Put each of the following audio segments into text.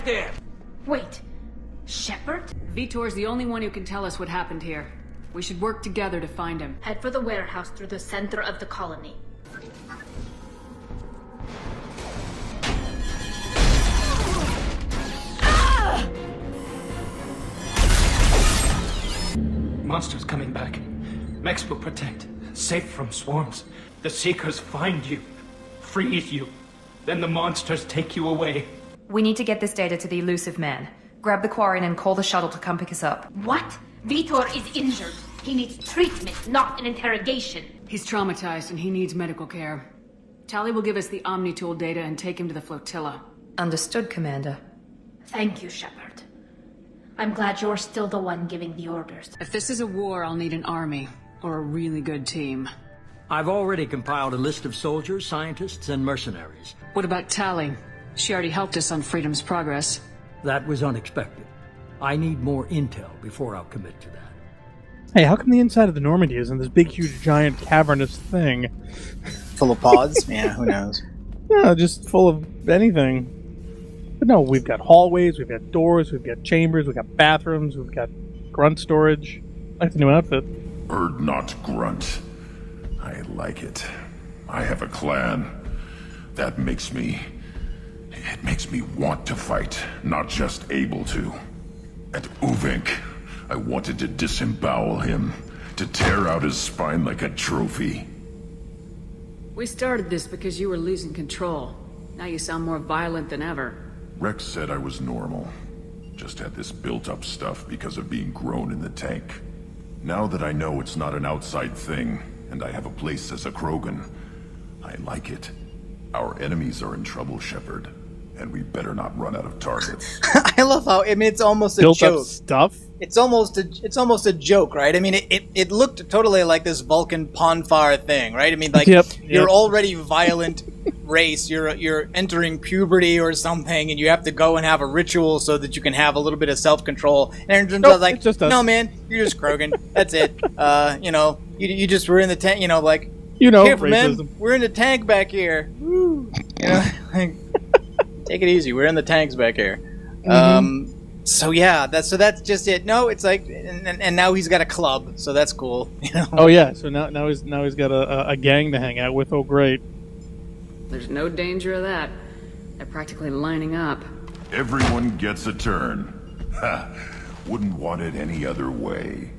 there! Wait, Shepard? Vitor's the only one who can tell us what happened here. We should work together to find him. Head for the warehouse through the center of the colony. Monsters coming back. Mechs will protect. Safe from swarms. The Seekers find you. Freeze you. Then the monsters take you away. We need to get this data to the elusive man. Grab the Quarren and call the shuttle to come pick us up. What? Vitor is injured. He needs treatment, not an interrogation. He's traumatized and he needs medical care. Tali will give us the Omni-Tool data and take him to the flotilla. Understood, Commander. Thank you, Shepard. I'm glad you're still the one giving the orders. If this is a war, I'll need an army. Or a really good team. I've already compiled a list of soldiers, scientists, and mercenaries. What about Tali? She already helped us on Freedom's Progress. That was unexpected. I need more intel before I'll commit to that. Hey, how come the inside of the Normandy isn't this big, huge, giant, cavernous thing? Full of pods? Yeah, who knows? Yeah, just full of anything. But no, we've got hallways, we've got doors, we've got chambers, we've got bathrooms, we've got grunt storage. I like the new outfit. Bird not grunt. I like it. I have a clan. That makes me... It makes me want to fight, not just able to. At Uvink, I wanted to disembowel him, to tear out his spine like a trophy. We started this because you were losing control. Now you sound more violent than ever. Wrex said I was normal. Just had this built-up stuff because of being grown in the tank. Now that I know it's not an outside thing, and I have a place as a Krogan, I like it. Our enemies are in trouble, Shepard. And we better not run out of targets. I love how, I mean, it's almost a Built joke. up stuff? It's almost a joke, right? I mean, it looked totally like this Vulcan Ponfar thing, right? I mean, like, you're already violent race, you're entering puberty or something, and you have to go and have a ritual so that you can have a little bit of self-control. And it turns like, no, man, you're just Krogan. That's it. You know, you just were in the tank, you know, like, careful, racism. man, we're in the tank back here. Woo. You know, like, take it easy. We're in the tanks back here. So yeah, that's just it. No, it's like, and now he's got a club, so that's cool. You know? Oh yeah, so now he's got a gang to hang out with. Oh great. There's no danger of that. They're practically lining up. Everyone gets a turn. Ha! Wouldn't want it any other way.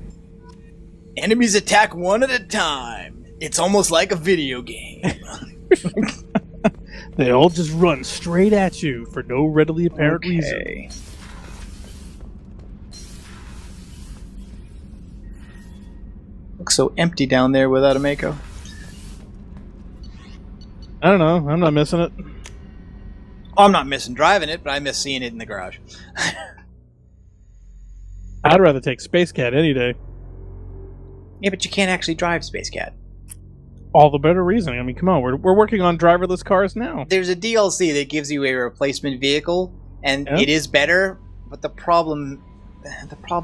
Enemies attack one at a time. It's almost like a video game. They all just run straight at you for no readily apparent reason. Looks so empty down there without a Mako. I don't know. I'm not missing it. Oh, I'm not missing driving it, but I miss seeing it in the garage. I'd rather take Space Cat any day. Yeah, but you can't actually drive Space Cat. All the better reason. I mean, come on. We're working on driverless cars now. There's a DLC that gives you a replacement vehicle, and it is better. But the problem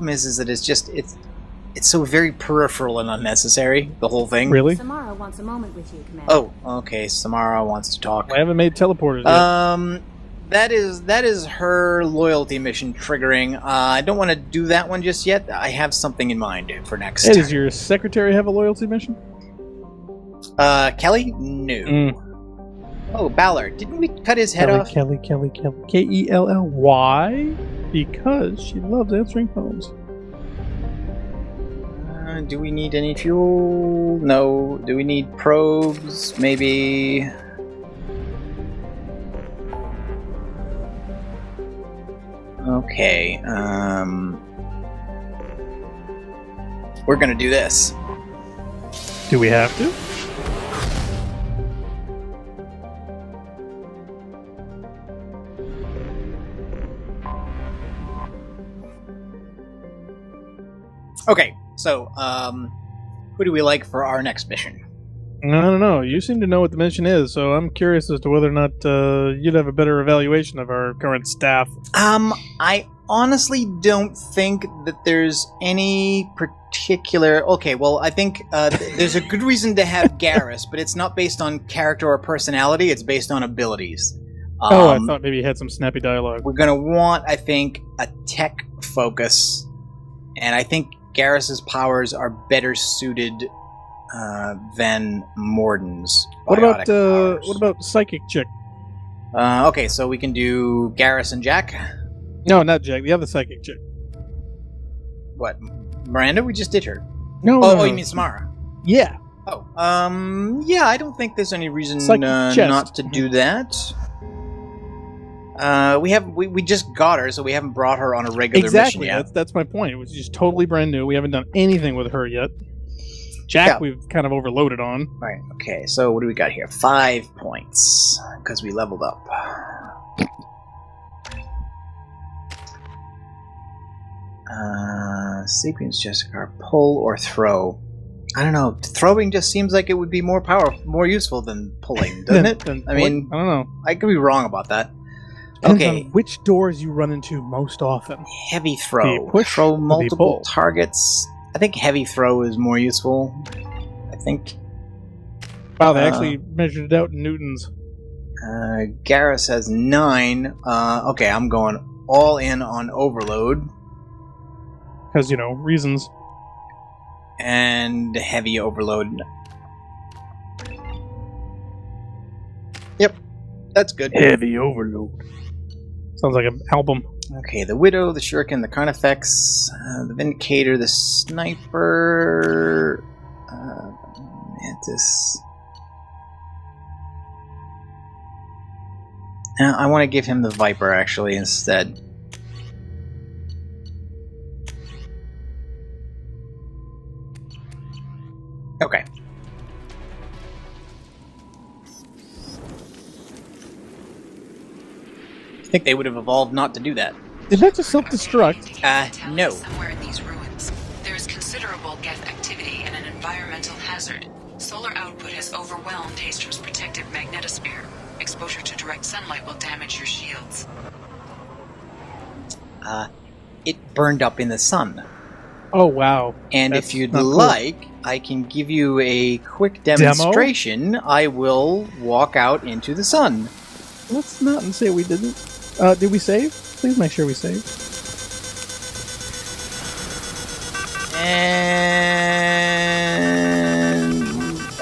is that it's so very peripheral and unnecessary. The whole thing. Really? Samara wants a moment with you, Commander. Oh, okay. Samara wants to talk. I haven't made teleporters yet. That is her loyalty mission triggering. I don't want to do that one just yet. I have something in mind for next. Hey, does your secretary have a loyalty mission? Kelly? No. Oh, Ballard. Didn't we cut his head off? Kelly. K-E-L-L-Y? Because she loves answering phones. Do we need any fuel? No. Do we need probes? Maybe. Okay. We're gonna do this. Do we have to? Okay, so, who do we like for our next mission? I don't know. You seem to know what the mission is, so I'm curious as to whether or not you'd have a better evaluation of our current staff. I honestly don't think that there's any particular... Okay, well, I think there's a good reason to have Garrus, but it's not based on character or personality, it's based on abilities. I thought maybe you had some snappy dialogue. We're going to want, I think, a tech focus. And I think Garrus's powers are better suited than Morden's. What about psychic chick? Okay, so we can do Garrus and Jack. No, not Jack. The other psychic chick. What? Miranda? We just did her. No. Oh, you mean Samara? Yeah. Oh, yeah. I don't think there's any reason Psychic not to do that. We just got her, so we haven't brought her on a regular mission yet. That's my point. It was just totally brand new. We haven't done anything with her yet. Jack, we've kind of overloaded on. All right. Okay. So what do we got here? 5 points because we leveled up. Sequence, Jessica, pull or throw. I don't know. Throwing just seems like it would be more useful than pulling, doesn't it? I mean, I don't know. I could be wrong about that. Depends Okay. on which doors you run into most often. Heavy throw. Push throw or the multiple pull? targets. I think heavy throw is more useful. I think. Wow, they actually measured it out in newtons. Garrus has 9. Okay, I'm going all in on overload. Because, reasons. And heavy overload. Yep, that's good. Heavy overload. Sounds like an album. Okay, the Widow, the Shuriken, the Carnifex, the Vindicator, the Sniper, Mantis. I want to give him the Viper, actually, instead. Okay. I think they would have evolved not to do that. Did that just self-destruct? No. Somewhere in these ruins, there is considerable geth activity and an environmental hazard. Solar output has overwhelmed Haestrom's protective magnetosphere. Exposure to direct sunlight will damage your shields. It burned up in the sun. Oh, wow. And That's if you'd not cool. like, I can give you a quick demonstration. Demo? I will walk out into the sun. Let's not say we didn't. Did we save? Please make sure we saved. And...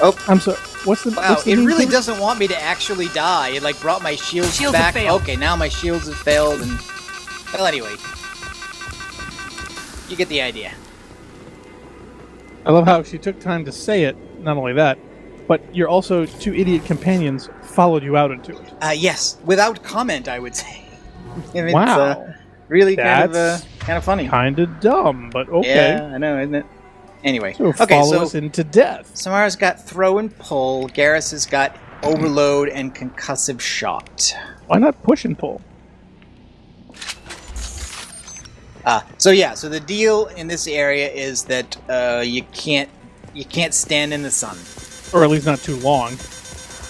Oh. I'm sorry. What's the... Wow, what's the it name really for doesn't want me to actually die. It, brought my shields back. Have failed. Okay, now my shields have failed, and... Well, anyway. You get the idea. I love how she took time to say it. Not only that, but your also 2 idiot companions followed you out into it. Yes. Without comment, I would say. It's, wow. Really That's kind of funny. Kind of dumb, but okay. Yeah, I know, isn't it? Anyway. So follow us into death. Samara's got throw and pull. Garrus has got overload and concussive shot. Why not push and pull? So the deal in this area is that you can't stand in the sun, or at least not too long.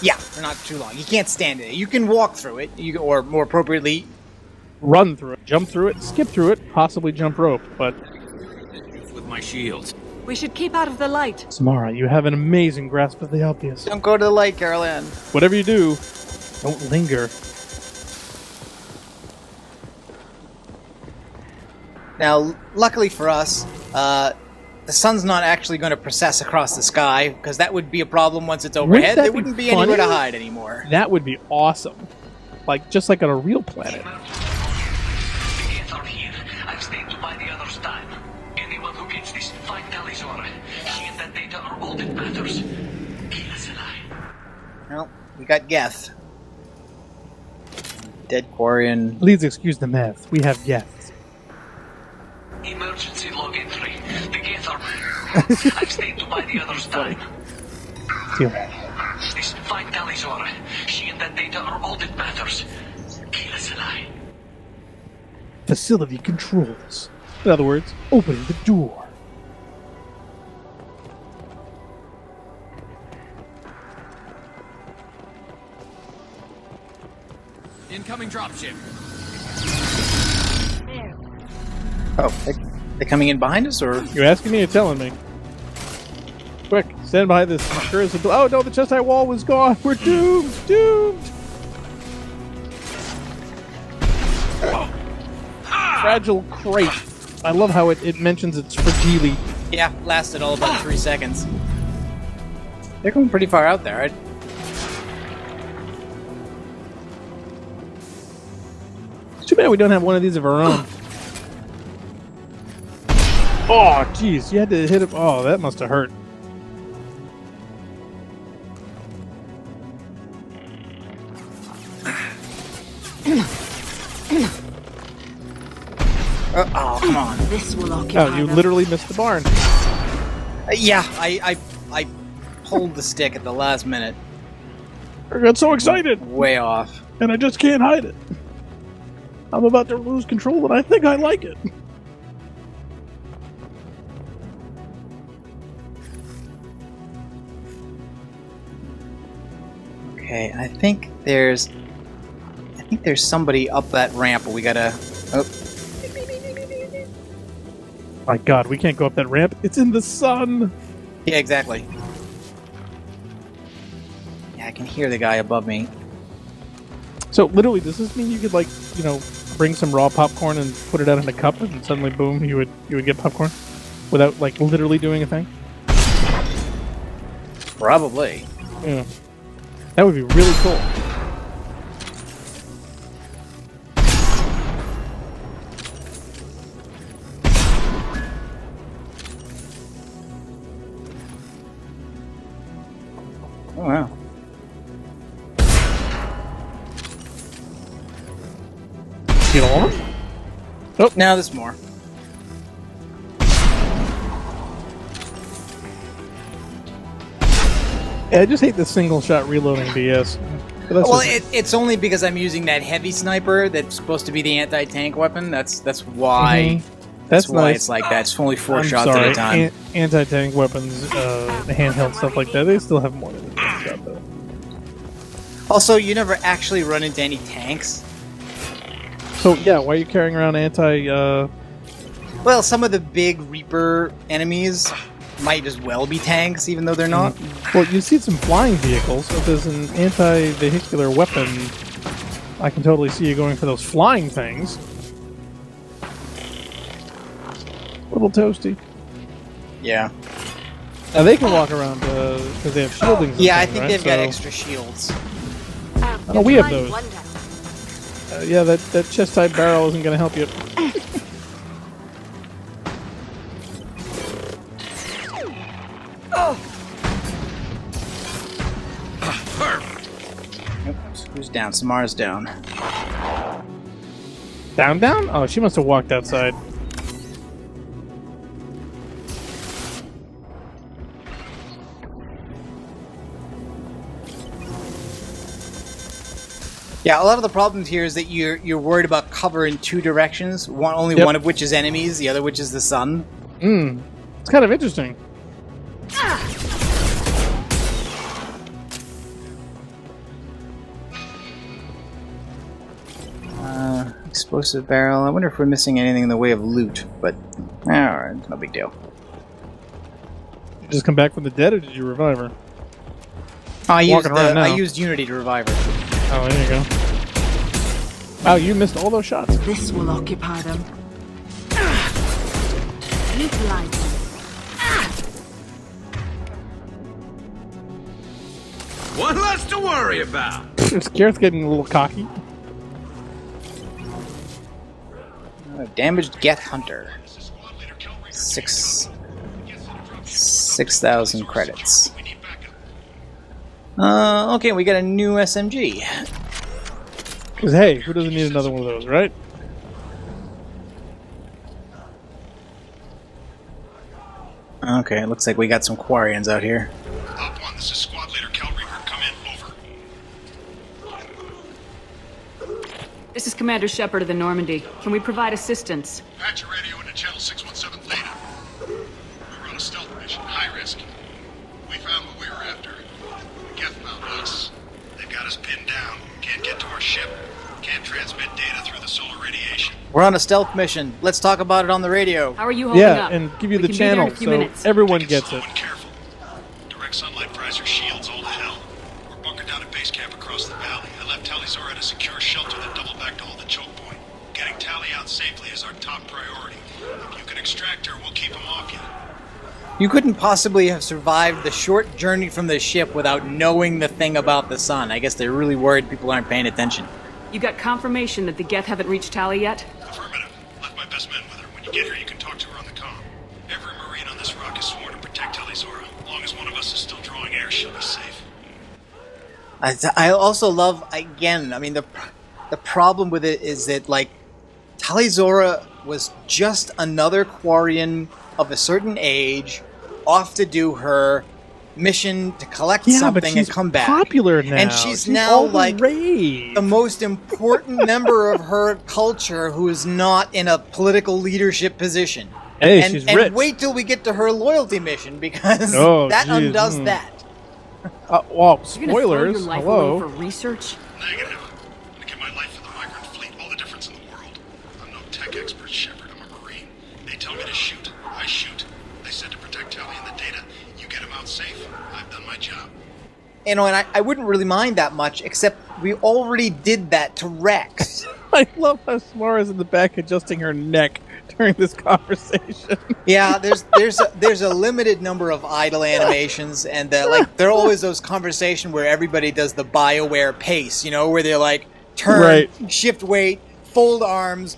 Yeah, for not too long. You can't stand in it. You can walk through it, or more appropriately, run through it, jump through it, skip through it, possibly jump rope. But with my shields, we should keep out of the light. Samara, you have an amazing grasp of the obvious. Don't go to the light, Caroline. Whatever you do, don't linger. Now, luckily for us, the sun's not actually going to process across the sky, because that would be a problem once it's overhead. There wouldn't be anywhere to hide anymore. That would be awesome. Just like on a real planet. The gates are here. I've stayed to buy the others time. Anyone who gets this, find Tali's order. She and that data are all that matters. Kill us alive. Well, we got Geth. Dead Quarian. Please excuse the meth. We have Geth. Emergency log entry. The gates are... I've stayed to buy the others time. This, find Tali's order. She and that data are all that matters. Kill us alive. Facility controls. In other words, opening the door. Incoming dropship. Oh, they're coming in behind us, or...? You asking me or telling me? Quick, stand by this. Oh no, the chest high wall was gone. We're doomed! Doomed! fragile crate. I love how it mentions it's fragile. Yeah, lasted all about 3 seconds. They're going pretty far out there, right? It's too bad we don't have one of these of our own. Oh, jeez, you had to hit him. Oh, that must have hurt. Oh, come on. This will occupy Oh, you them. literally missed the barn. Yeah, I pulled the stick at the last minute. I got so excited, Way off. and I just can't hide it. I'm about to lose control, and I think I like it. Okay, I think there's somebody up that ramp, but we gotta... Oh, My God, we can't go up that ramp. It's in the sun. yeah, exactly. Yeah, I can hear the guy above me. So, literally, does this mean you could, like, you know, bring some raw popcorn and put it out in a cup, and suddenly, boom, you would get popcorn without, like, literally doing a thing? Probably. Yeah, that would be really cool. Oh, wow. Get all of them? Oh, now there's more. Yeah, I just hate the single shot reloading BS. But that's Well, just- it's only because I'm using that heavy sniper that's supposed to be the anti-tank weapon. That's why. That's why nice. it's like that. It's only 4 I'm shots sorry. at a time. Anti-tank weapons, handheld stuff like that, they still have more than one shot, though. Also, you never actually run into any tanks. So, yeah, why are you carrying around Well, some of the big Reaper enemies might as well be tanks, even though they're not. Well, you see some flying vehicles, so if there's an anti-vehicular weapon, I can totally see you going for those flying things. Little toasty. Yeah. Now, they can walk around because they have shielding. Yeah, I system, think right? they've got So- extra shields. Oh, we have those. Yeah, that chest-type barrel isn't going to help you. Who's down? Samara's down. Down? Oh, she must have walked outside. Yeah, a lot of the problems here is that you're worried about cover in 2 directions. Only Yep. one of which is enemies, the other which is the sun. It's kind of interesting. Explosive barrel. I wonder if we're missing anything in the way of loot, but alright, no big deal. You just come back from the dead, or did you revive her? I Walking used Unity to revive her. Oh, there you go. Wow, you missed all those shots. This will occupy them. Neutralize them. One less to worry about. Garrett's getting a little cocky. Damaged Get Hunter. 6,000 credits. Okay, we got a new SMG. Because, hey, who doesn't need another one of those, right? Okay, it looks like we got some Quarians out here. Op 1, this is Squad Leader Cal Reaper. Come in, over. This is Commander Shepard of the Normandy. Can we provide assistance? Patch your radio into channel 617 Theta. We're on a stealth mission, high risk. We found what we were after. Geth found us. They've got us pinned down. Can't get to our ship. Can't transmit data through the solar radiation. We're on a stealth mission. Let's talk about it on the radio. How are you holding up? Yeah, and give you We the can be there in channel a few so minutes. everyone gets it. Careful. Direct sunlight fries your shields all to hell. We're bunkered down at base camp across the valley. I left Tali at a secure shelter that double back to hold the choke point. Getting Tali out safely is our top priority. If you can extract her, we'll keep him off you. You couldn't possibly have survived the short journey from the ship without knowing the thing about the sun. I guess they're really worried people aren't paying attention. You got confirmation that the Geth haven't reached Tali yet? Affirmative. Left my best men with her. When you get her, you can talk to her on the comm. Every Marine on this rock is sworn to protect Talizora. As long as one of us is still drawing air, she'll be safe. I also love, again, I mean, the problem with it is that, like, Talizora was just another Quarian of a certain age, off to do her mission to collect something and come back. Popular now. And she's now like the most important member of her culture who is not in a political leadership position. Hey, she's rich. And wait till we get to her loyalty mission because that geez. undoes that. Well, You're gonna throw your spoilers. life Hello. away for research? Negative. I'm gonna give my life for the migrant fleet. All the difference in the world. I'm no tech expert, Shepard. I'm a Marine. They tell me to shoot. I shoot. They said to protect Tali and the data. You get him out safe. I've done my job. You know, and I wouldn't really mind that much, except we already did that to Wrex. I love how Samara's in the back adjusting her neck during this conversation. Yeah, there's a limited number of idle animations, and like there are always those conversations where everybody does the BioWare pace, you know, where they're like turn, shift weight, fold arms,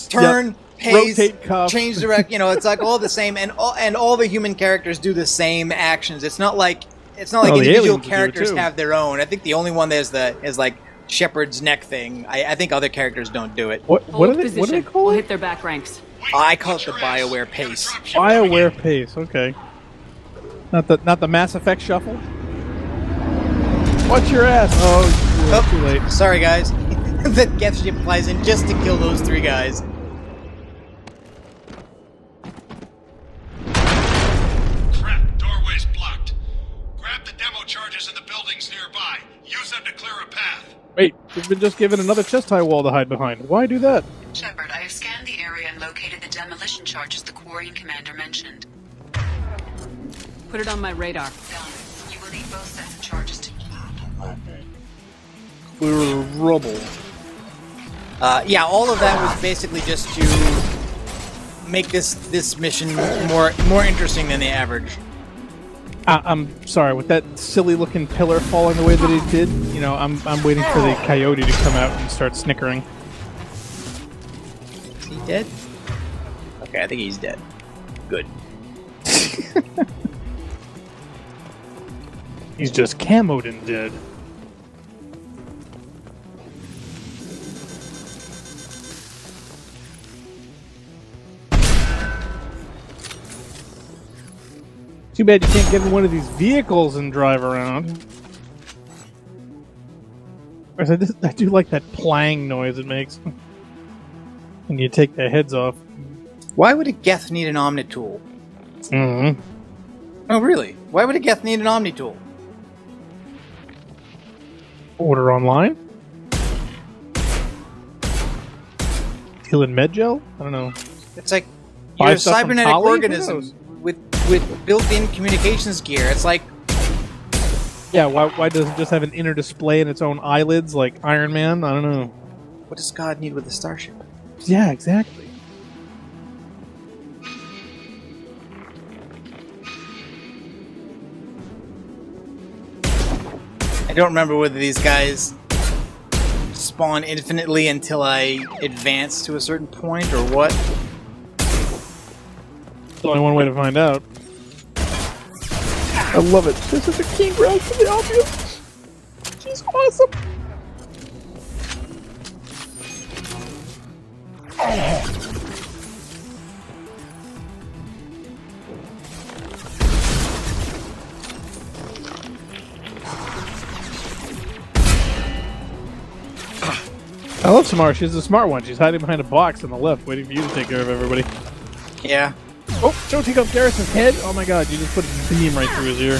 turn, pace, rotate cuff, change direct. You know, it's like all the same, and all the human characters do the same actions. It's not like individual characters have their own. I think the only one is like Shepard's neck thing. I think other characters don't do it. What do they call We'll it? hit their back ranks. I call it the BioWare pace. BioWare pace. Okay. Not the Mass Effect shuffle. Watch your ass. Oh, too late. Sorry, guys. The Geth ship flies in just to kill those 3 guys. Crap, doorway's blocked. Grab the demo charges in the buildings nearby. Use them to clear a path. Wait, we've been just given another chest high wall to hide behind. Why do that? Shepard, I have scanned the area and located the demolition charges the Quarian commander mentioned. Put it on my radar. Done. You will need both sets of charges to Clear rubble. Yeah, all of that was basically just to make this mission more interesting than the average. I'm sorry, with that silly-looking pillar falling the way that it did, you know, I'm waiting for the coyote to come out and start snickering. Is he dead? Okay, I think he's dead. Good. He's just camoed and dead. Too bad you can't get in one of these vehicles and drive around. I do like that plang noise it makes when you take their heads off. Why would a Geth need an Omnitool? Mm-hmm. Oh, really? Why would a Geth need an Omnitool? Order online? Healing med gel? I don't know. It's like you're a stuff from cybernetic Tali? organism with built-in communications gear. It's like... Yeah, why does it just have an inner display in its own eyelids like Iron Man? I don't know. What does God need with a starship? Yeah, exactly. I don't remember whether these guys spawn infinitely until I advance to a certain point or what. There's only one way to find out. I love it. This is a key route to the obvious. She's awesome. I love Samara. She's the smart one. She's hiding behind a box on the left, waiting for you to take care of everybody. Yeah. Oh, don't take off Garrison's head! Oh my god, you just put a beam right through his ear.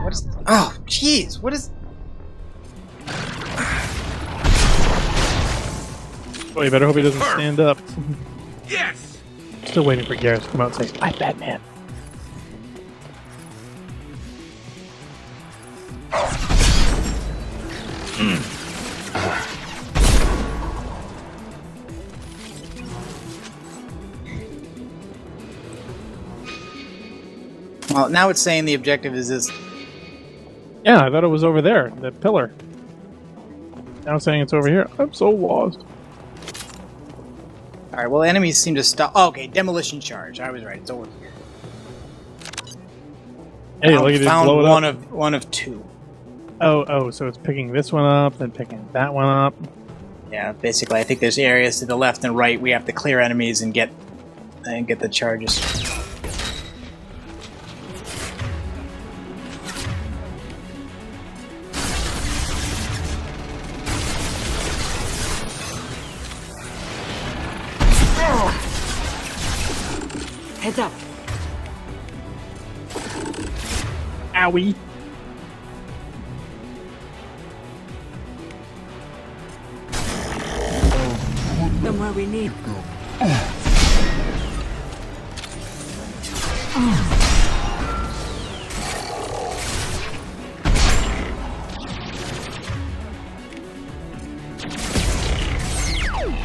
What is... Oh, jeez! What is... Oh, you better hope he doesn't stand up. Yes! Still waiting for Garrus to come out and say, I'm Batman. Well, now it's saying the objective is this. Yeah, I thought it was over there, that pillar. Now it's saying it's over here. I'm so lost. Alright, well, enemies seem to stop. Oh, okay, demolition charge. I was right. It's over here. Hey, look at it blow it up. One of two. Oh, so it's picking this one up, then picking that one up. Yeah, basically, I think there's areas to the left and right we have to clear enemies and get the charges. Heads up. Owie. Them where we need.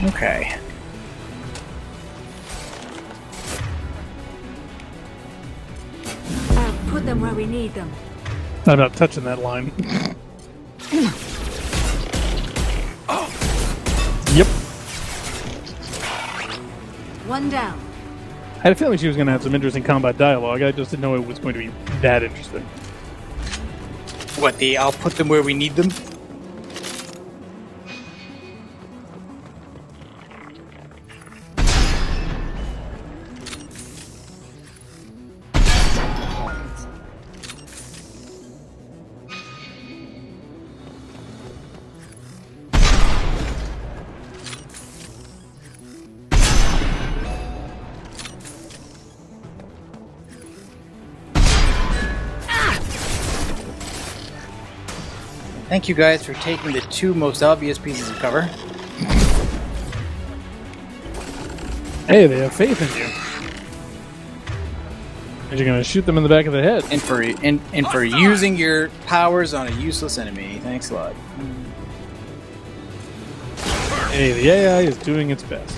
Okay. Put them where we need them. I'm not touching that line. Yep. One down. I had a feeling she was going to have some interesting combat dialogue. I just didn't know it was going to be that interesting. What, the I'll put them where we need them? Thank you guys for taking the two most obvious pieces of cover. Hey, they have faith in you. And you're going to shoot them in the back of the head. And for using your powers on a useless enemy. Thanks a lot. Hey, the AI is doing its best.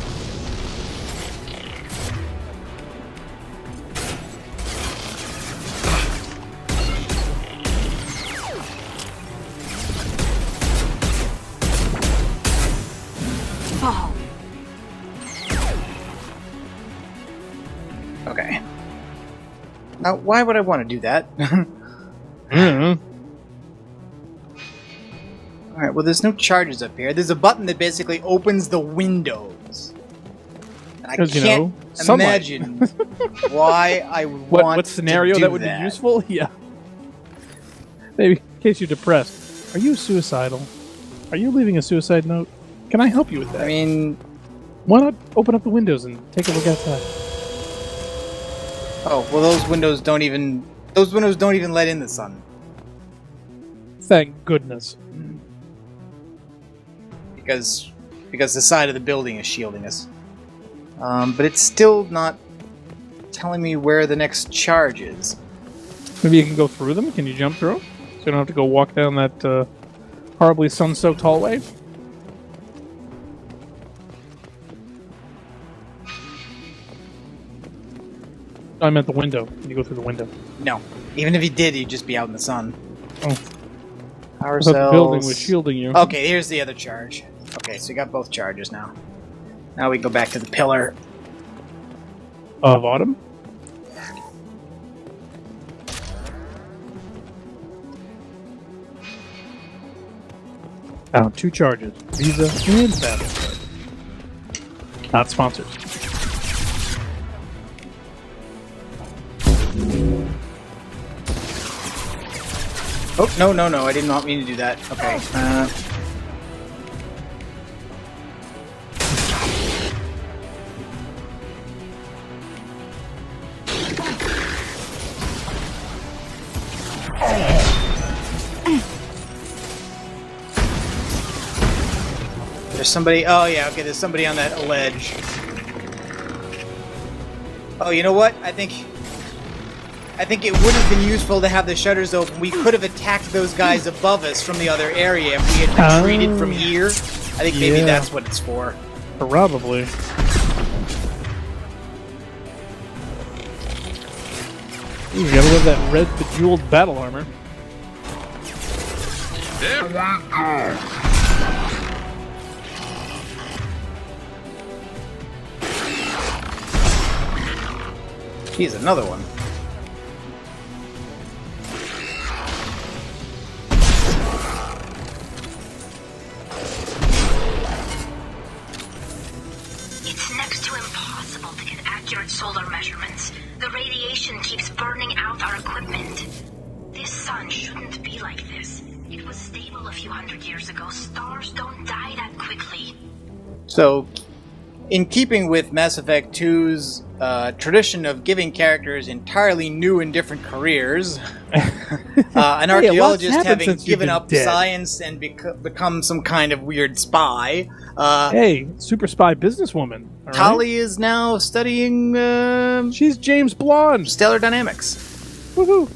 Okay. Now, why would I want to do that? Mm-hmm. Alright, well, there's no charges up here. There's a button that basically opens the windows. And I can't imagine why I would want what scenario to do that would be useful? Yeah. Maybe in case you're depressed. Are you suicidal? Are you leaving a suicide note? Can I help you with that? I mean, why not open up the windows and take a look outside? Oh, well, those windows don't even let in the sun. Thank goodness. Because the side of the building is shielding us. But it's still not telling me where the next charge is. Maybe you can go through them? Can you jump through? So you don't have to go walk down that horribly sun-soaked hallway? I meant the window. Can you go through the window? No. Even if you did, you'd just be out in the sun. Oh. Power I thought cells. the building was shielding you. Okay, here's the other charge. Okay, so you got both charges now. Now we go back to the pillar. Of Autumn? Found 2 charges. Visa and Mastercard. Not sponsored. Oh, no, I did not mean to do that. Okay, There's somebody, oh yeah, okay, there's somebody on that ledge. Oh, you know what? I think I think it would have been useful to have the shutters open. We could have attacked those guys above us from the other area if we had retreated from here. I think maybe that's what it's for. Probably. You gotta love that red bejeweled battle armor. He's another one. It's next to impossible to get accurate solar measurements. The radiation keeps burning out our equipment. This sun shouldn't be like this. It was stable a few hundred years ago. Stars don't die that quickly. So, in keeping with Mass Effect 2's tradition of giving characters entirely new and different careers, an archaeologist having given up science and become some kind of weird spy. Hey, super spy businesswoman. Tali is now studying... she's James Blonde. Stellar dynamics. Woohoo!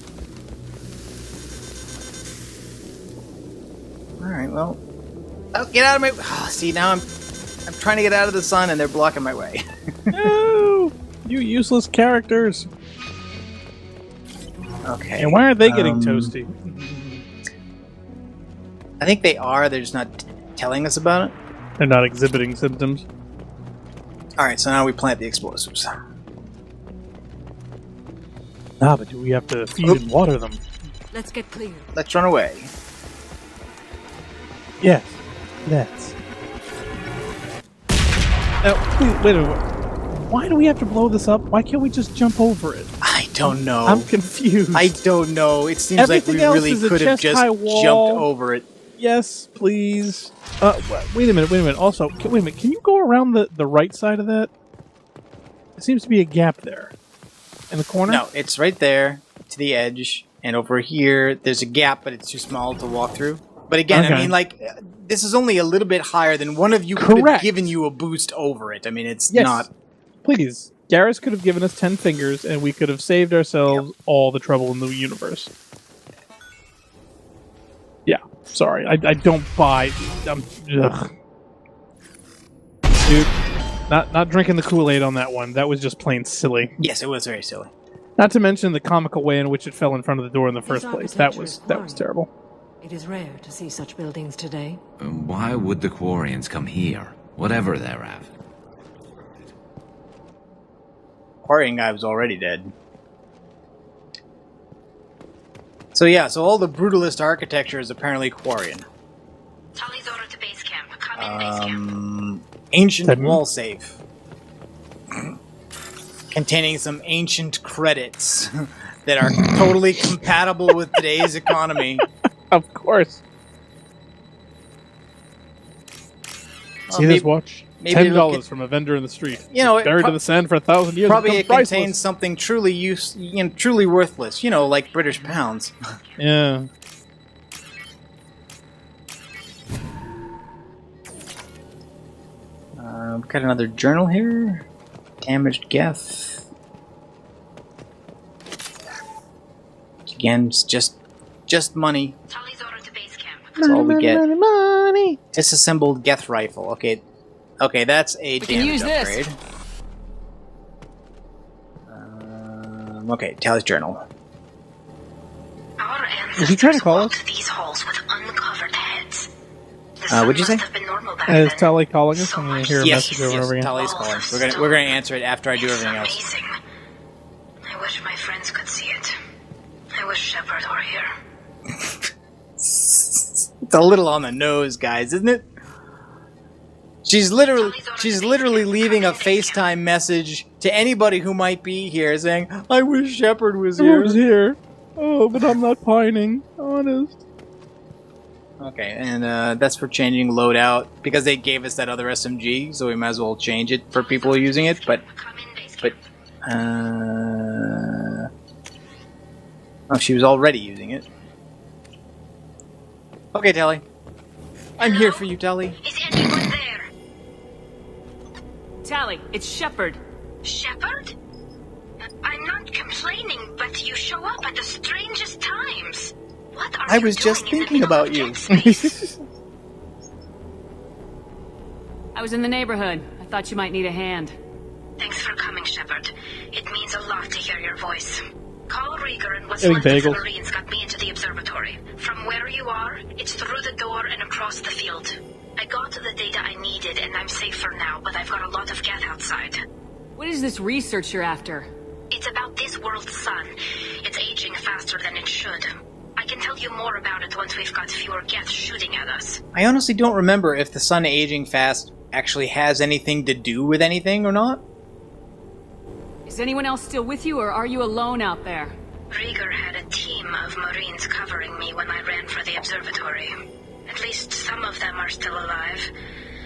Alright, well... Oh, get out of my... Oh, see, now I'm trying to get out of the sun and they're blocking my way. No! You useless characters! Okay. And why aren't they getting toasty? I think they are, they're just not telling us about it. They're not exhibiting symptoms. Alright, so now we plant the explosives. But do we have to feed and water them? Let's get clear. Let's run away. Yes, let's. Wait a minute. Why do we have to blow this up? Why can't we just jump over it? I don't know. I'm confused. I don't know. It seems Everything like we really could have just jumped over it. Yes, please. Wait a minute. Also, wait a minute. Can you go around the right side of that? There seems to be a gap there. In the corner? No, it's right there to the edge. And over here, there's a gap, but it's too small to walk through. But again, Okay. I mean, like, this is only a little bit higher than one of you could have given you a boost over it. I mean, it's not... Please. Garrus could have given us 10 fingers, and we could have saved ourselves all the trouble in the universe. Yeah, sorry. I don't buy... ugh. Dude, not drinking the Kool-Aid on that one. That was just plain silly. Yes, it was very silly. Not to mention the comical way in which it fell in front of the door in the first place. That was terrible. It is rare to see such buildings today. Why would the Quarians come here? Whatever they're after. Quarian guy was already dead. So yeah, so all the brutalist architecture is apparently Quarian. Tali's order to base camp. Come in base camp. Ancient wall safe. Containing some ancient credits that are totally compatible with today's economy. Of course. See this watch? $10 from a vendor in the street. You know, buried in the sand for 1,000 years. Probably it contains something truly truly worthless. You know, like British pounds. Yeah. We've got another journal here. Damaged Geth. Again, it's just money. That's all we get. Money. Disassembled Geth rifle. Okay, that's a damage upgrade. Okay, Tali's journal. Is he trying to call us? These holes with uncovered heads. What'd you say? Is Tali calling us? I'm going to hear a message over and over again. Tali's calling. We're gonna answer it after I do everything else. I wish my friends could see it. I wish Shepard were here. It's a little on the nose, guys, isn't it? She's literally leaving a FaceTime message to anybody who might be here saying, I wish Shepard was here. Oh, but I'm not pining. Honest. Okay, and that's for changing loadout, because they gave us that other SMG, so we might as well change it for people using it, but oh, she was already using it. Okay, Tali. I'm here for you, Tali. Is anyone there? Tali, it's Shepard. Shepard? I'm not complaining, but you show up at the strangest times. What are I you was doing just in the thinking middle about of you. Dead Space? I was in the neighborhood. I thought you might need a hand. Thanks for coming, Shepard. It means a lot to hear your voice. Call Rieger and what's Getting left of the bagels. Marines got me into the observatory. From where you are, it's through the door and across the field. I got the data I needed and I'm safe for now, but I've got a lot of geth outside. What is this research you're after? It's about this world's sun. It's aging faster than it should. I can tell you more about it once we've got fewer geth shooting at us. I honestly don't remember if the sun aging fast actually has anything to do with anything or not. Is anyone else still with you, or are you alone out there? Rieger had a team of Marines covering me when I ran for the observatory. At least some of them are still alive.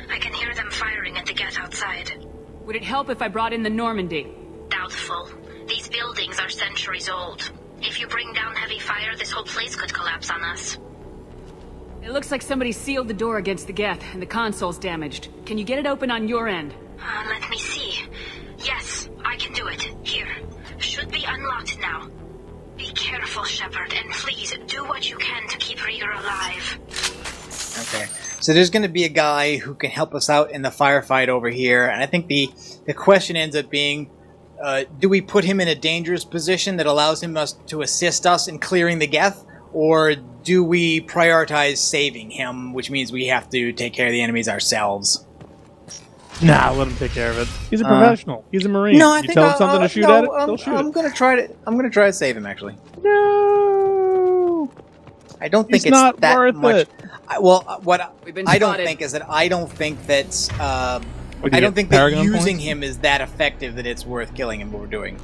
I can hear them firing at the geth outside. Would it help if I brought in the Normandy? Doubtful. These buildings are centuries old. If you bring down heavy fire, this whole place could collapse on us. It looks like somebody sealed the door against the geth, and the console's damaged. Can you get it open on your end? Let me see. Yes, I can do it. Here. Should be unlocked now. Be careful, Shepard, and please do what you can to keep Rieger alive. Okay. So there's going to be a guy who can help us out in the firefight over here, and I think the question ends up being, do we put him in a dangerous position that allows him to assist us in clearing the geth, or do we prioritize saving him, which means we have to take care of the enemies ourselves? Nah, let him take care of it. He's a professional. He's a Marine. No, I you think tell him something to shoot at it, they'll shoot I'm it. going to try to. I'm going to try to save him. Actually, No, I don't think it's it's not that worth much. it. What We've been I don't spotted. think is that I don't think that's. What, do I you don't get think that Paragon using points? him is that effective that it's worth killing him. What we're doing.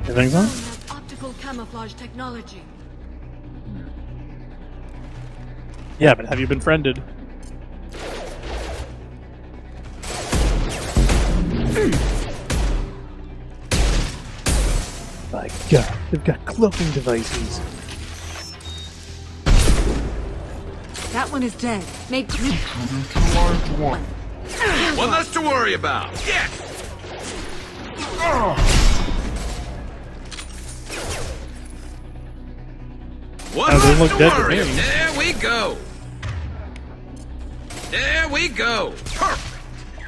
You think so? Has optical camouflage technology. Yeah, but have you been friended? My God, they've got cloaking devices. That one is dead. Make One less to worry about. Yes! One Oh, they less look to dead to worry. me. There we go. There we go. Perfect.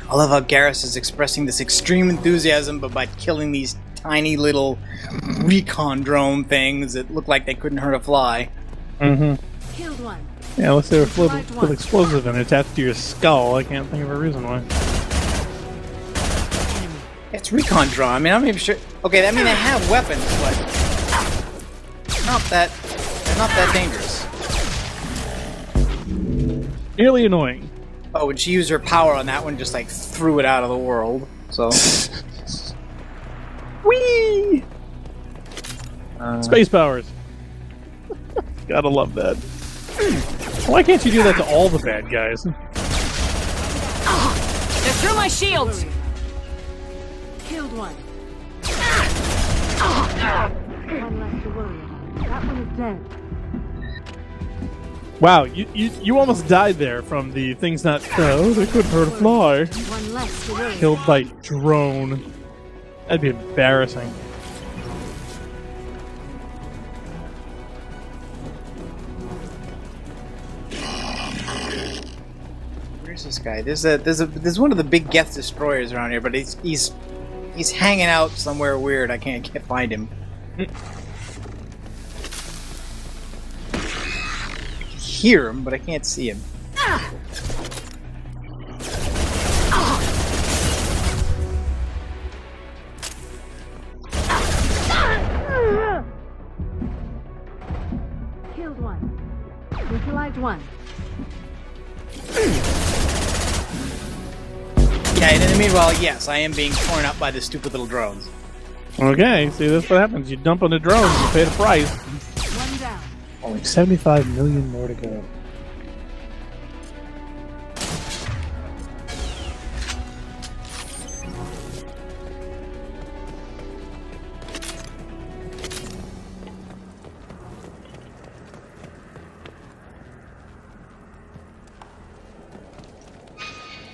I love how Garrus is expressing this extreme enthusiasm, but by killing these tiny little recon drone things that look like they couldn't hurt a fly. Mm-hmm. Killed one. Yeah, unless they're filled Right with one. explosive and attached to your skull, I can't think of a reason why. It's recon drone. I mean, I'm not even sure. Okay, I mean, they have weapons, but they're not that dangerous. Nearly annoying. Oh, when she used her power on that one, just like threw it out of the world. So. Whee! Space powers. Gotta love that. Why can't you do that to all the bad guys? They're through my shields! Killed one. One less to worry about. That one is dead. Wow, you almost died there from the things not. Oh, they couldn't hurt a fly. One less to worry. Killed by drone. That'd be embarrassing. Where's this guy? There's one of the big Geth destroyers around here, but he's hanging out somewhere weird. I can't find him. Hear him, but I can't see him. Killed one. Neutralized one. Yeah, and in the meanwhile, yes, I am being torn up by the stupid little drones. Okay, see, that's what happens. You dump on the drones, you pay the price. One down. Only 75 million more to go.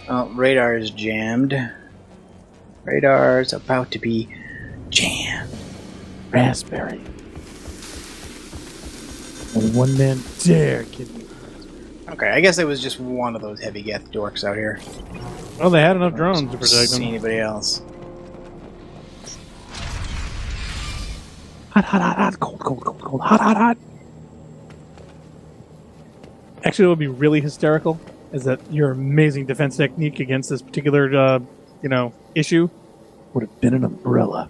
Oh, radar is jammed. Radar's about to be jammed. Raspberry. And one man dare give me. Okay, I guess it was just one of those heavy geth dorks out here. Well, they had enough drones to protect See them. anybody else? Hot, hot, hot, hot, cold, cold, cold, cold, hot, hot, hot. Actually, what would be really hysterical is that your amazing defense technique against this particular, issue would have been an umbrella.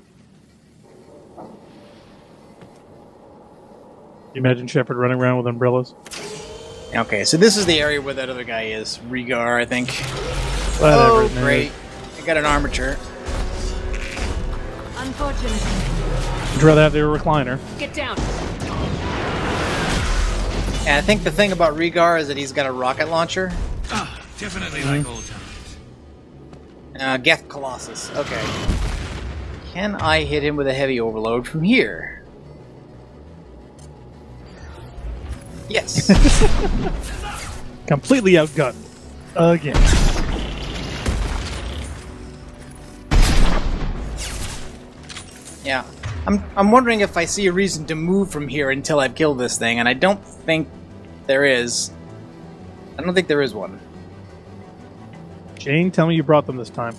You imagine Shepard running around with umbrellas? Okay, so this is the area where that other guy is. Rhaegar, I think. Whatever, oh, great. I got an armature. Unfortunately. I'd rather have the recliner. Get down. And I think the thing about Rhaegar is that he's got a rocket launcher. Definitely like old times. Geth Colossus. Okay. Can I hit him with a heavy overload from here? Yes. Completely outgunned. Again. Yeah. I'm wondering if I see a reason to move from here until I've killed this thing, and I don't think there is. I don't think there is one. Jane, tell me you brought them this time.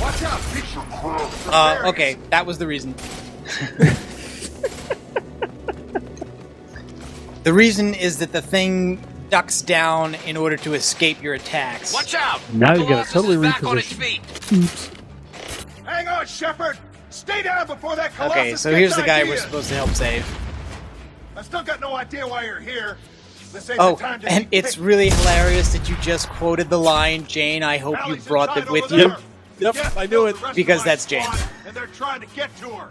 Watch out! Okay, that was the reason. The reason is that the thing ducks down in order to escape your attacks. Watch out! Now you gotta totally back on his reposition. feet. Oops. Hang on, Shepard! Stay down before that Colossus Okay, so gets here's the guy ideas. we're supposed to help save. I still got no idea why you're here. This ain't Oh, the time to and be it's picky. really hilarious that you just quoted the line, Jane, I hope you Tali's brought inside it with over you. there. Yep, Geth I knew killed it. the rest of Because my that's Jane. squad, and they're trying to get to her.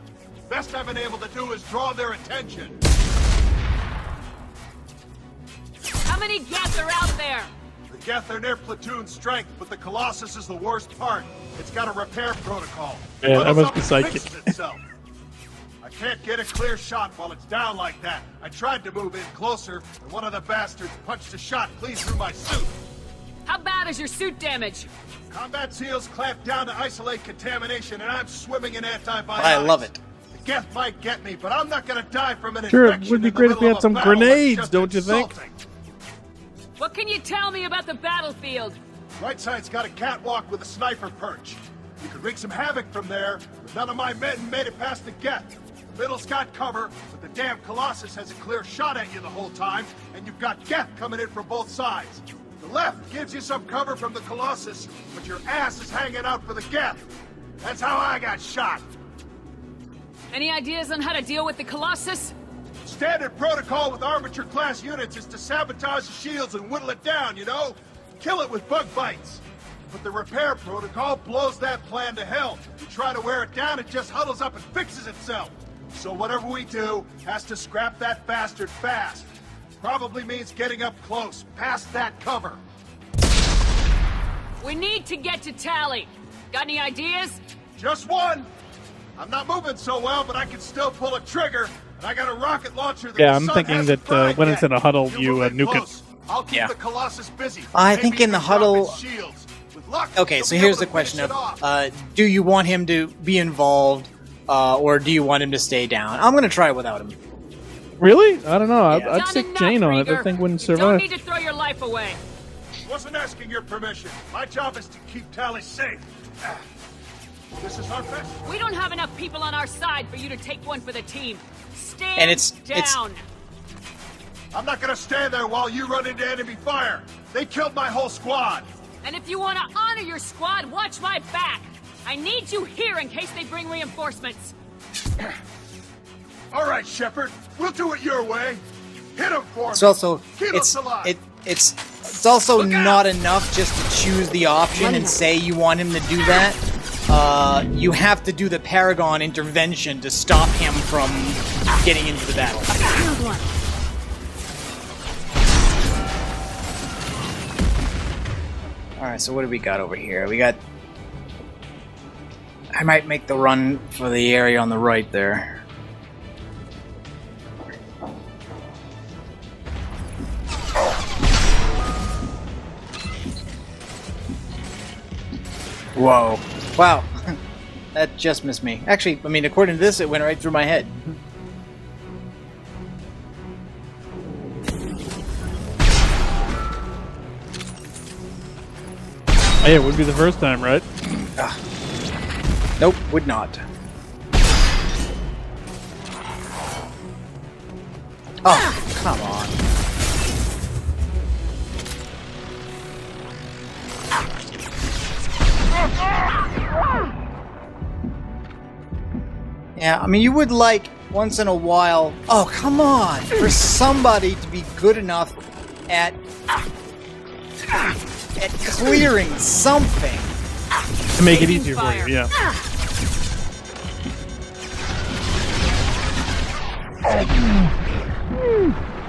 Best I've been able to do is draw their attention. How many Geth are out there? The Geth are near platoon strength, but the Colossus is the worst part. It's got a repair protocol. Man, that Huddles must up be and psychic. fixes itself. I can't get a clear shot while it's down like that. I tried to move in closer, and one of the bastards punched a shot clean through my suit. How bad is your suit damage? Combat seals clamped down to isolate contamination, and I'm swimming in antibiotics. I love it. The Geth might get me, but I'm not gonna die from an Sure, it infection would be in the great if we middle had of a some battle. It's grenades, just don't you think? insulting. What can you tell me about the battlefield? Right side's got a catwalk with a sniper perch. You could wreak some havoc from there, but none of my men made it past the Geth. The middle's got cover, but the damn Colossus has a clear shot at you the whole time, and you've got Geth coming in from both sides. The left gives you some cover from the Colossus, but your ass is hanging out for the Geth. That's how I got shot. Any ideas on how to deal with the Colossus? Standard protocol with armature-class units is to sabotage the shields and whittle it down, you know? Kill it with bug bites. But the repair protocol blows that plan to hell. You try to wear it down, it just huddles up and fixes itself. So whatever we do has to scrap that bastard fast. Probably means getting up close, past that cover. We need to get to Tali. Got any ideas? Just one. I'm not moving so well, but I can still pull a trigger. And I got a rocket launcher that Yeah, the I'm sun thinking hasn't that fried when yet. it's in a huddle, you move in nuke close. it. I'll keep Yeah. the Colossus busy. I Maybe think in the even drop huddle- its shields. With luck, Okay, you'll so be here's able the to question finish of, it off. do you want him to be involved, or do you want him to stay down? I'm gonna try without him. Really? I don't know. Yeah. I'd Done stick enough, Jane on it. Rieger. That thing wouldn't You don't survive. need to throw your life away. Wasn't asking your permission. My job is to keep Tali safe. This is our best. We don't have enough people on our side for you to take one for the team. Stand And it's- down. I'm not gonna stand there while you run into enemy fire. They killed my whole squad. And if you want to honor your squad, watch my back. I need you here in case they bring reinforcements. All right, Shepard. We'll do it your way. Hit him for It's me. also Keep us alive. it's also not enough just to choose the option and say you want him to do that. You have to do the Paragon intervention to stop him from getting into the battle. Alright, so what do we got over here? We got... I might make the run for the area on the right there. Whoa. Wow. That just missed me. Actually, I mean, according to this, it went right through my head. Hey, it would be the first time, right? Nope, would not. Oh, come on. Yeah, I mean, you would like, once in a while... Oh, come on! For somebody to be good enough at clearing something. To make it easier for you, yeah.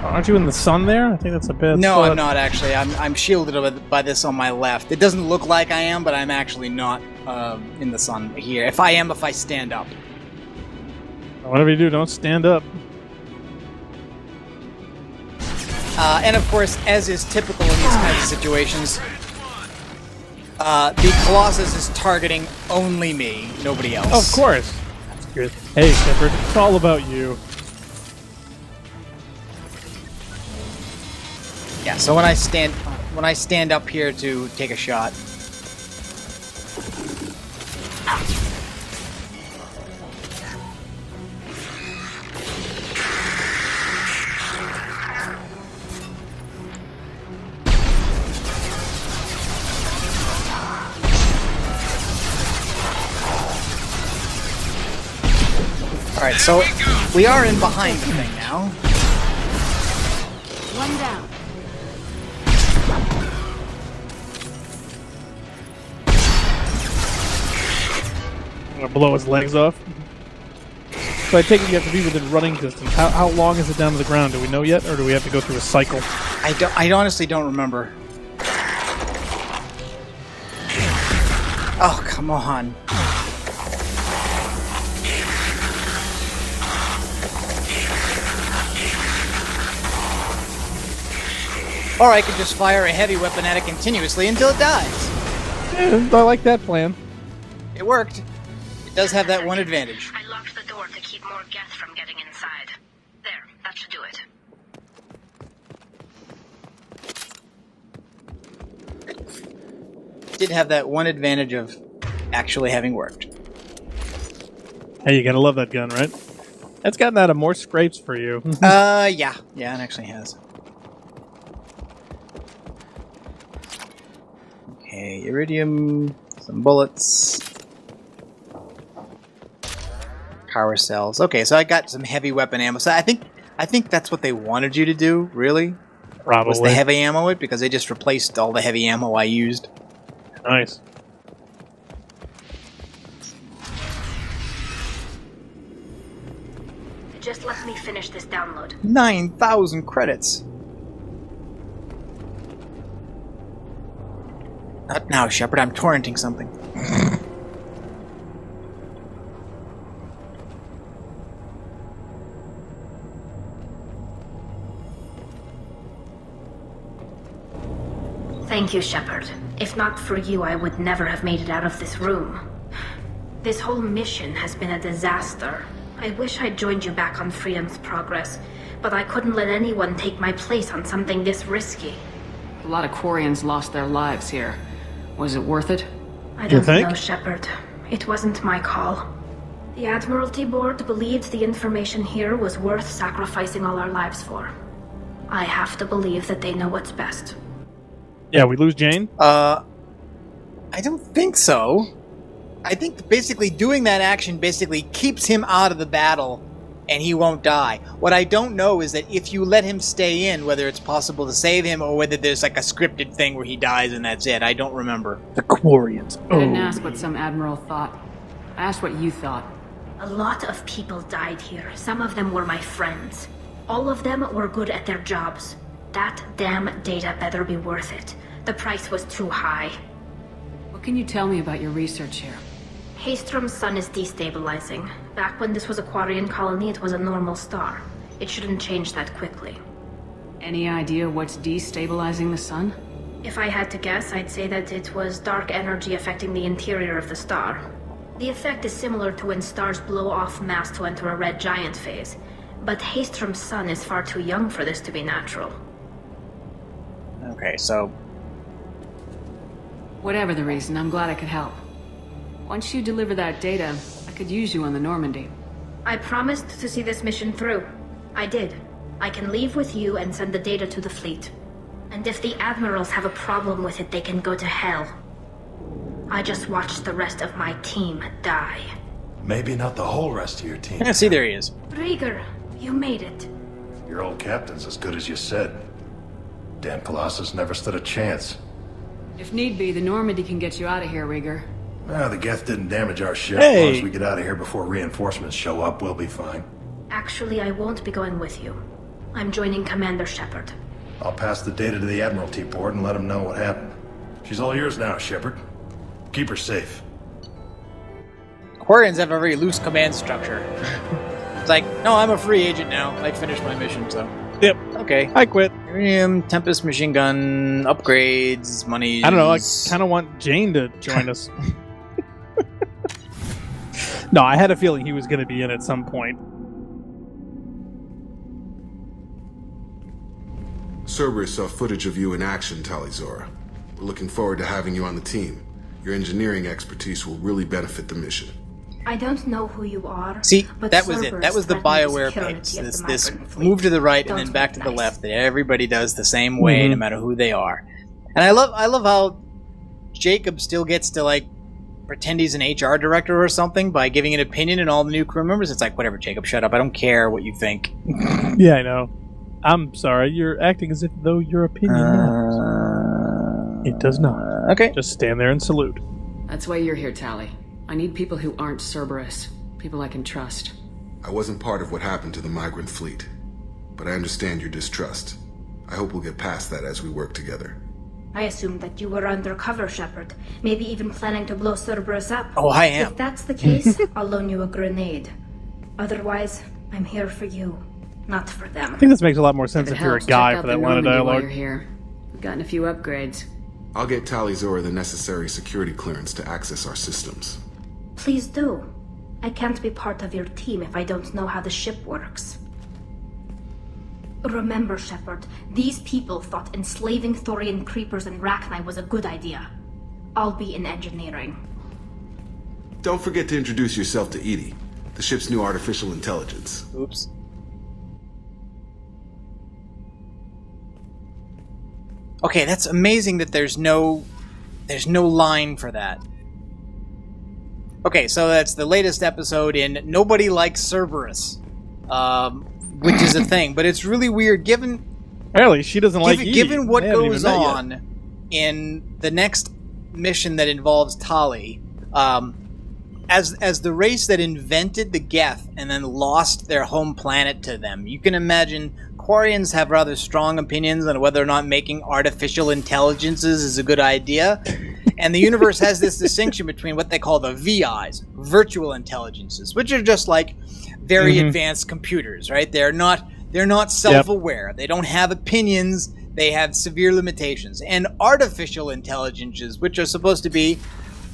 Aren't you in the sun there? I think that's a bit... No, I'm not actually. I'm shielded by this on my left. It doesn't look like I am, but I'm actually not in the sun here. If I stand up. Whatever you do, don't stand up. And of course, as is typical in these kinds of situations, the Colossus is targeting only me, nobody else. Of course. That's good. Hey, Shepard, it's all about you. Yeah. So when I stand up here to take a shot. Alright, so we are in behind the thing now. One down. I'm gonna blow his legs off. So I take it you have to be within running distance. How long is it down to the ground? Do we know yet, or do we have to go through a cycle? I honestly don't remember. Oh, come on. Or I could just fire a heavy weapon at it continuously until it dies. Yeah, I like that plan. It worked. It does have that one advantage. I locked the door to keep more Geth from getting inside. There, that should do it. Did have that one advantage of actually having worked. Hey, you gotta love that gun, right? That's gotten out of more scrapes for you. Yeah. Yeah, it actually has. Okay, iridium, some bullets. Power cells. Okay, so I got some heavy weapon ammo. So I think that's what they wanted you to do, really. Probably. Was the heavy ammo it? Because they just replaced all the heavy ammo I used. Nice. Just let me finish this download. 9,000 credits. Not now, Shepard. I'm torrenting something. Thank you, Shepard. If not for you, I would never have made it out of this room. This whole mission has been a disaster. I wish I'd joined you back on Freedom's Progress, but I couldn't let anyone take my place on something this risky. A lot of Quarians lost their lives here. Was it worth it? I don't know, Shepard. It wasn't my call. The Admiralty Board believed the information here was worth sacrificing all our lives for. I have to believe that they know what's best. Yeah, we lose Jane? I don't think so. I think basically doing that action basically keeps him out of the battle and he won't die. What I don't know is that if you let him stay in, whether it's possible to save him or whether there's like a scripted thing where he dies and that's it. I don't remember. The Quarians. I didn't ask what some admiral thought. I asked what you thought. A lot of people died here. Some of them were my friends. All of them were good at their jobs. That damn data better be worth it. The price was too high. What can you tell me about your research here? Haestrom's sun is destabilizing. Back when this was a Quarian colony, it was a normal star. It shouldn't change that quickly. Any idea what's destabilizing the sun? If I had to guess, I'd say that it was dark energy affecting the interior of the star. The effect is similar to when stars blow off mass to enter a red giant phase, but Haestrom's sun is far too young for this to be natural. Okay, so... Whatever the reason, I'm glad I could help. Once you deliver that data, I could use you on the Normandy. I promised to see this mission through. I did. I can leave with you and send the data to the fleet. And if the admirals have a problem with it, they can go to hell. I just watched the rest of my team die. Maybe not the whole rest of your team. Yeah, see, there he is. Rieger, you made it. Your old captain's as good as you said. Damn Colossus never stood a chance. If need be, the Normandy can get you out of here, Rieger. The Geth didn't damage our ship. Hey. As long as we get out of here before reinforcements show up, we'll be fine. Actually, I won't be going with you. I'm joining Commander Shepard. I'll pass the data to the Admiralty port and let them know what happened. She's all yours now, Shepard. Keep her safe. Quarians have a very loose command structure. It's like, no, I'm a free agent now. I finished my mission, so... Yep. Okay. I quit. Iridium, Tempest machine gun, upgrades, money. I don't know, I kind of want Jane to join us. No, I had a feeling he was going to be in at some point. Cerberus saw footage of you in action, Tali. We're looking forward to having you on the team. Your engineering expertise will really benefit the mission. I don't know who you are. See, but that was it. That was the Cerberus BioWare threatens page. the This migrant fleet. move to the right and Don't then back to be the nice. left that everybody does the same way, no matter who they are. And I love how Jacob still gets to like pretend he's an HR director or something by giving an opinion in all the new crew members. It's like, whatever, Jacob, shut up. I don't care what you think. Yeah, I know. I'm sorry. You're acting as if though your opinion matters. It does not. Okay. Just stand there and salute. That's why you're here, Tali. I need people who aren't Cerberus. People I can trust. I wasn't part of what happened to the migrant fleet, but I understand your distrust. I hope we'll get past that as we work together. I assumed that you were undercover, Shepard. Maybe even planning to blow Cerberus up. Oh, I am. If that's the case, I'll loan you a grenade. Otherwise, I'm here for you, not for them. I think this makes a lot more sense if you're a helps, guy check out for the that line of Normandy while dialogue. you're here. We've gotten a few upgrades. I'll get Tali the necessary security clearance to access our systems. Please do. I can't be part of your team if I don't know how the ship works. Remember, Shepard, these people thought enslaving Thorian creepers and Rachni was a good idea. I'll be in engineering. Don't forget to introduce yourself to Edie, the ship's new artificial intelligence. Oops. Okay, that's amazing that there's no line for that. Okay, so that's the latest episode in Nobody Likes Cerberus, which is a thing, but it's really weird given... Apparently, she doesn't like Edie. Given what They haven't goes even met yet. on in the next mission that involves Tali, as the race that invented the Geth and then lost their home planet to them, you can imagine Quarians have rather strong opinions on whether or not making artificial intelligences is a good idea. And the universe has this distinction between what they call the VIs, virtual intelligences, which are just like very advanced computers, right? They're not self-aware. They don't have opinions. They have severe limitations. And artificial intelligences, which are supposed to be,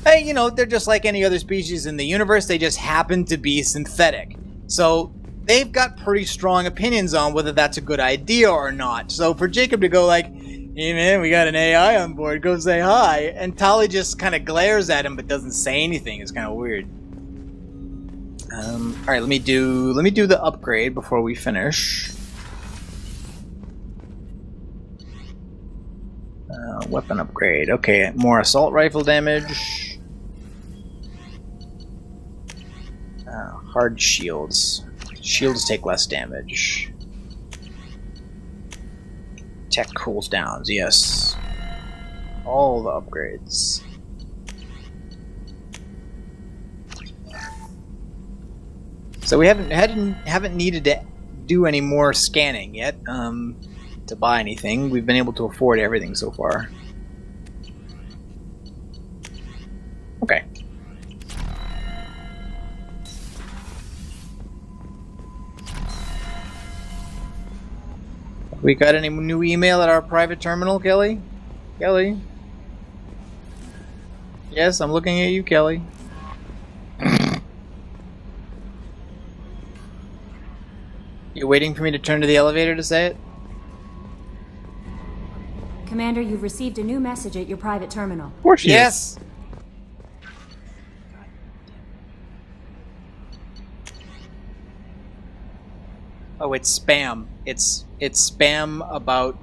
hey, you know, they're just like any other species in the universe. They just happen to be synthetic. So they've got pretty strong opinions on whether that's a good idea or not. So for Jacob to go like, hey man, we got an AI on board, go say hi, and Tali just kind of glares at him but doesn't say anything, is kind of weird. Alright, let me do the upgrade before we finish. Weapon upgrade. Okay, more assault rifle damage. Hard shields. Shields take less damage. Tech cools downs, yes. All the upgrades. So we haven't needed to do any more scanning yet to buy anything. We've been able to afford everything so far. Okay. We got any new email at our private terminal, Kelly? Kelly. Yes, I'm looking at you, Kelly. You waiting for me to turn to the elevator to say it? Commander, you've received a new message at your private terminal. Of course she is. Oh, it's spam. It's spam about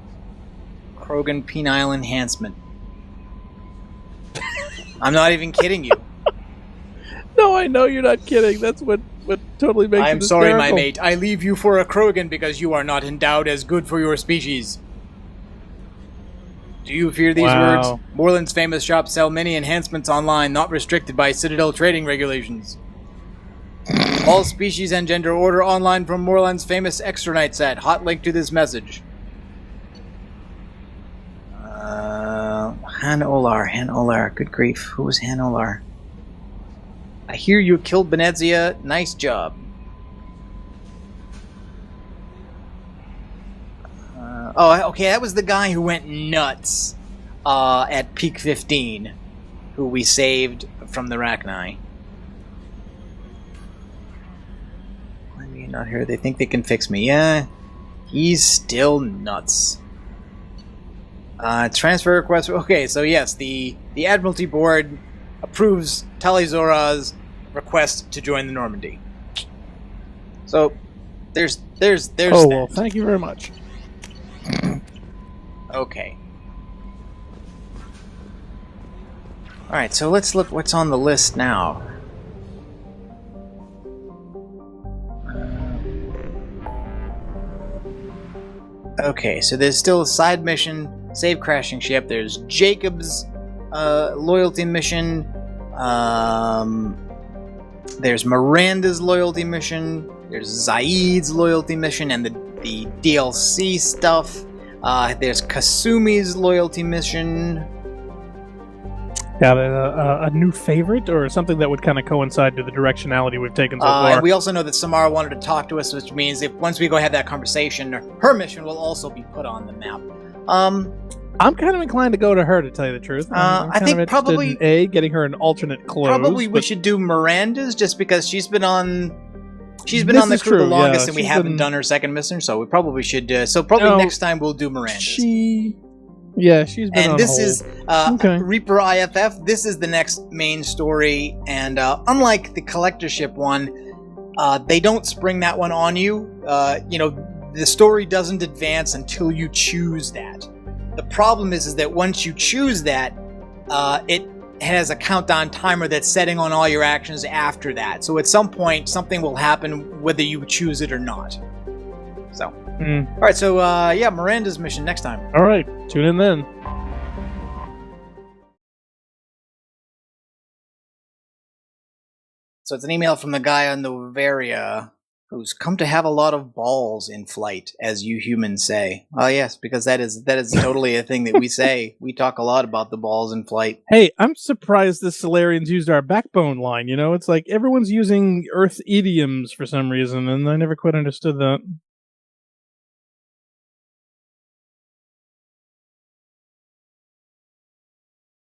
Krogan penile enhancement. I'm not even kidding you. No, I know you're not kidding. That's what totally makes it I'm sorry, my hysterical. mate. I leave you for a Krogan because you are not endowed as good for your species. Do you fear these words? Moreland's famous shops sell many enhancements online, not restricted by Citadel trading regulations. All species and gender order online from Moreland's famous Extra Night set. Hot link to this message. Han Olar. Good grief. Who was Han Olar? I hear you killed Benezia. Nice job. Okay, that was the guy who went nuts at Peak 15, who we saved from the Rachni. Why are you not here? They think they can fix me. Yeah, he's still nuts. Transfer request. Okay, so yes, the Admiralty Board approves Tali Zora's request to join the Normandy. So there's Oh, well, thank you very much. Okay. Alright, so let's look what's on the list now. Okay, so there's still a side mission, save crashing ship. There's Jacob's loyalty mission. There's Miranda's loyalty mission. There's Zaid's loyalty mission and the DLC stuff. There's Kasumi's loyalty mission. Got a new favorite, or something that would kind of coincide to the directionality we've taken so far? And we also know that Samara wanted to talk to us, which means if once we go have that conversation, her mission will also be put on the map. I'm kind of inclined to go to her, to tell you the truth. I'm I think probably in getting her an alternate clothes. We should do Miranda's, just because she's been on the crew the longest, and we haven't done her second mission, so we probably should. So probably next time we'll do Miranda's. She's been on And this hold. is Reaper IFF. This is the next main story, and unlike the collectorship one, they don't spring that one on you. The story doesn't advance until you choose that. The problem is that once you choose that, it has a countdown timer that's setting on all your actions after that. So at some point, something will happen whether you choose it or not. So, all right. So Miranda's mission next time. All right, tune in then. So it's an email from the guy on Novaria who's come to have a lot of balls in flight, as you humans say. Oh yes, because that is totally a thing that we say. We talk a lot about the balls in flight. Hey, I'm surprised the Solarians used our backbone line. It's like everyone's using Earth idioms for some reason, and I never quite understood that.